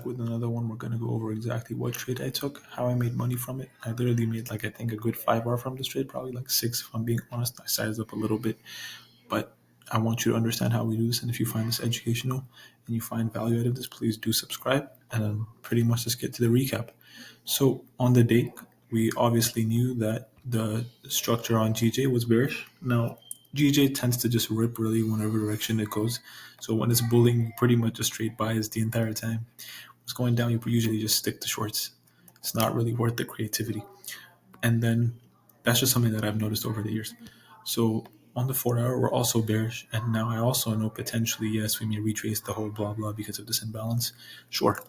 with another one. We're going to go over exactly what trade I took, how I made money from it. I literally made I think a good 5R from this trade, probably like 6 if I'm being honest. I sized up a little bit, but I want you to understand how we do this. And if you find this educational and you find value out of this, please do subscribe. And then pretty much just get to the recap. So on the day, we obviously knew that the structure on GJ was bearish. Now, GJ tends to just rip really whenever direction it goes. So when it's bulling, pretty much just straight buys the entire time. When it's going down, you usually just stick to shorts. It's not really worth the creativity. And then that's just something that I've noticed over the years. So on the 4 hour, we're also bearish. And now I also know potentially, yes, we may retrace the whole blah, blah because of this imbalance. Sure.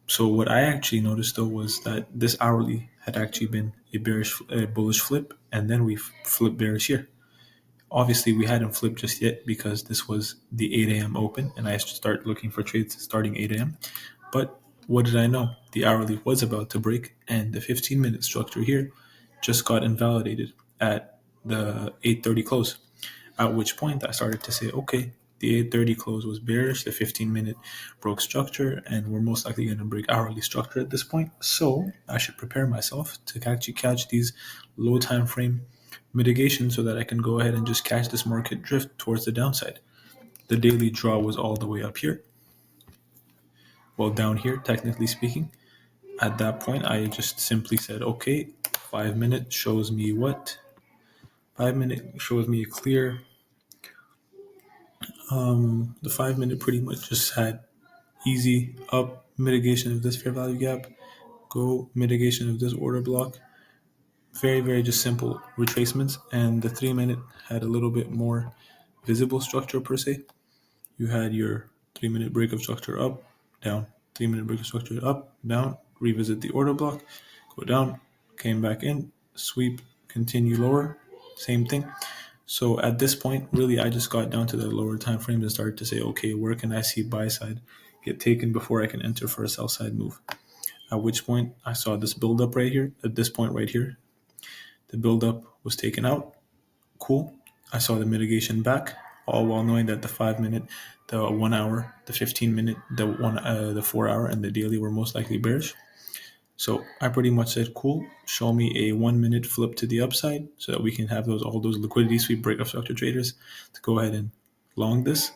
So what I actually noticed though was that this hourly had actually been a bullish flip, and then we flipped bearish here. Obviously, we hadn't flipped just yet because this was the 8 a.m. open, and I start looking for trades starting 8 a.m. But what did I know? The hourly was about to break, and the 15-minute structure here just got invalidated at the 8:30 close. At which point I started to say, okay, the 8:30 close was bearish, the 15-minute broke structure, and we're most likely going to break hourly structure at this point. So I should prepare myself to actually catch these low time frame mitigation so that I can go ahead and just catch this market drift towards the downside. The daily draw was all the way up here. Well, down here, technically speaking. At that point, I just simply said, okay, 5 minute shows me what? 5 minute shows me a clear. The 5 minute pretty much just had easy up mitigation of this fair value gap, go mitigation of this order block. Very, very just simple retracements. And the 3 minute had a little bit more visible structure per se. You had your 3 minute break of structure up, down, 3 minute break of structure up, down, revisit the order block, go down, came back in, sweep, continue lower, same thing. So at this point, really, I just got down to the lower time frames and started to say, okay, where can I see buy side get taken before I can enter for a sell side move? At which point, I saw this build up right here. At this point right here, the build up was taken out. Cool. I saw the mitigation back, all while knowing that the 5 minute, the 1 hour, the 15 minute, the 4 hour, and the daily were most likely bearish. So I pretty much said, cool, show me a 1 minute flip to the upside so that we can have all those liquidity sweep breakup structure traders to go ahead and long this.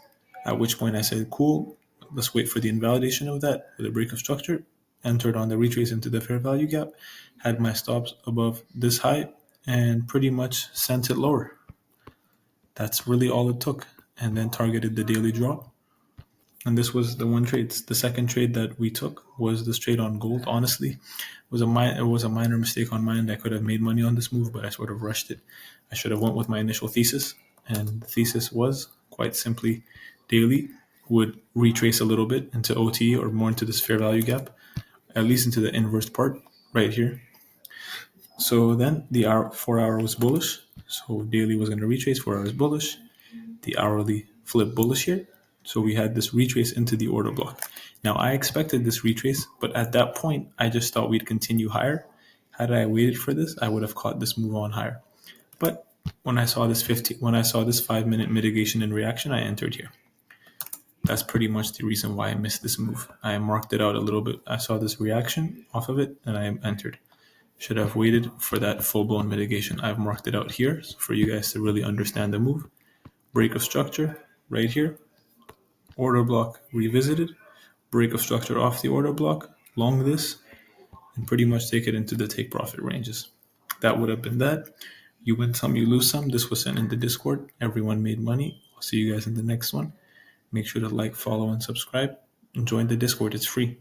At which point I said, cool, let's wait for the invalidation of that for the breakup structure. Entered on the retrace into the fair value gap, had my stops above this high, and pretty much sent it lower. That's really all it took. And then targeted the daily draw. And this was the one trade. The second trade that we took was this trade on gold. Honestly, it was a minor mistake on my end. I could have made money on this move, but I sort of rushed it. I should have went with my initial thesis, and the thesis was quite simply daily would retrace a little bit into OT or more into this fair value gap, at least into the inverse part right here. So then the 4 hour was bullish. So daily was going to retrace, 4 hours bullish. The hourly flipped bullish here. So we had this retrace into the order block. Now I expected this retrace, but at that point, I just thought we'd continue higher. Had I waited for this, I would have caught this move on higher. But when I saw this 5 minute mitigation and reaction, I entered here. That's pretty much the reason why I missed this move. I marked it out a little bit. I saw this reaction off of it, and I entered. Should have waited for that full-blown mitigation. I've marked it out here for you guys to really understand the move. Break of structure right here. Order block revisited, break of structure off the order block, long this, and pretty much take it into the take profit ranges. That would have been that. You win some, you lose some. This was sent in the Discord. Everyone made money. I'll see you guys in the next one. Make sure to like, follow, and subscribe. And join the Discord. It's free.